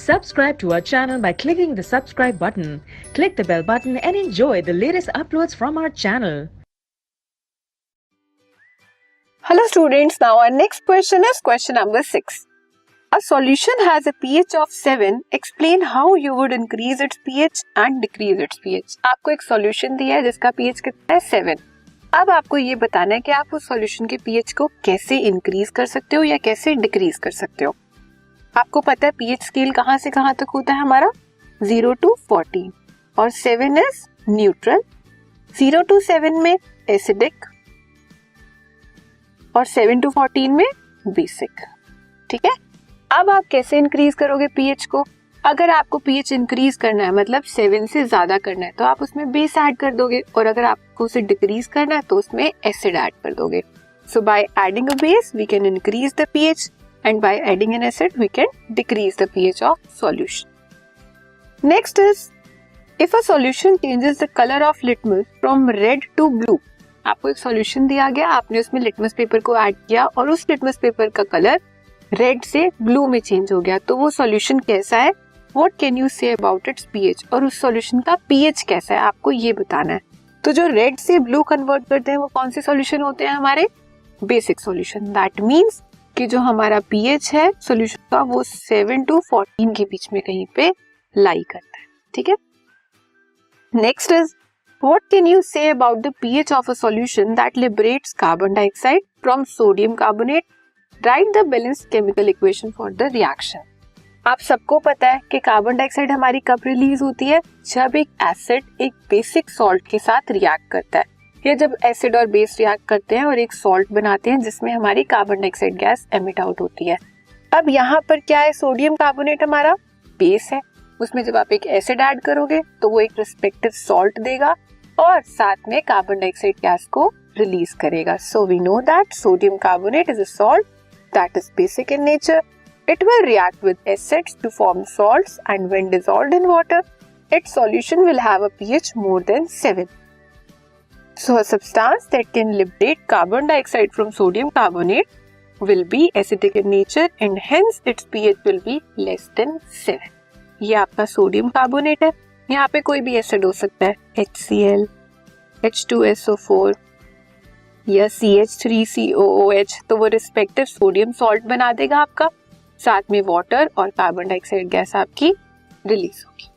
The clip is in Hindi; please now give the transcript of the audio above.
Subscribe to our channel by clicking the subscribe button. Click the bell button and enjoy the latest uploads from our channel. Hello students, now our next question is question number 6. A solution has a pH of 7. Explain how you would increase its pH and decrease its pH. आपको एक सॉल्यूशन दिया है जिसका pH कितना है 7. अब आपको ये बताना है कि आप उस सॉल्यूशन के pH को कैसे इंक्रीज कर सकते हो या कैसे डिक्रीज कर सकते हो. आपको पता है pH स्केल कहाँ से कहाँ तक होता है हमारा 0 to 14 और 7 इज न्यूट्रल. 0 to 7 में एसिडिक और 7 to 14 में बेसिक. ठीक है. अब आप कैसे इंक्रीज करोगे pH को? अगर आपको pH इंक्रीज करना है मतलब 7 से ज्यादा करना है तो आप उसमें बेस ऐड कर दोगे और अगर आपको उसे डिक्रीज करना है तो उसमें एसिड ऐड कर दोगे. So by adding a base we can increase the pH and by adding an acid we can decrease the pH of solution. Next is if a solution changes the color of litmus from red to blue. आपको एक सॉल्यूशन दिया गया, आपने उसमें लिटमस पेपर को ऐड किया और उस लिटमस पेपर का कलर रेड से ब्लू में चेंज हो गया, तो वो सॉल्यूशन कैसा है? What can you say about its pH? और उस सॉल्यूशन का pH कैसा है आपको ये बताना है. तो जो रेड से ब्लू कन्वर्ट करते हैं वो कौन से सॉल्यूशन होते हैं? हमारे बेसिक सॉल्यूशन. दैट मीन्स कि जो हमारा pH है सॉल्यूशन का वो 7 to 14 के बीच में कहीं पे लाई करता है. ठीक है. Next is what can you say about the pH of a solution that liberates carbon dioxide from sodium carbonate. Right the balanced chemical equation for the reaction. आप सबको पता है कि कार्बन डाइऑक्साइड हमारी कब रिलीज होती है? जब एक एसिड एक बेसिक सॉल्ट के साथ रिएक्ट करता है या जब एसिड और बेस रिएक्ट करते हैं और एक सॉल्ट बनाते हैं जिसमें हमारी carbon dioxide gas emit out होती है. अब यहाँ पर क्या है? सोडियम कार्बोनेट हमारा बेस है, उसमें जब आप एक एसिड ऐड करोगे तो वो एक रिस्पेक्टिव सॉल्ट देगा और साथ में कार्बन डाइऑक्साइड गैस को रिलीज करेगा. So we know that sodium carbonate is a salt that is basic in nature. It will react with acids to form salts and when dissolved in water, its solution will have a pH more than 7. So a substance that can liberate carbon dioxide from sodium carbonate will be acidic in nature and hence its pH will be less than 7. ये आपका सोडियम कार्बोनेट है. यहाँ पे कोई भी एसिड हो सकता है, HCl, H2SO4 या CH3COOH, तो वो रिस्पेक्टिव सोडियम सॉल्ट बना देगा आपका. साथ में वाटर और कार्बन डाइऑक्साइड गैस आपकी रिलीज होगी.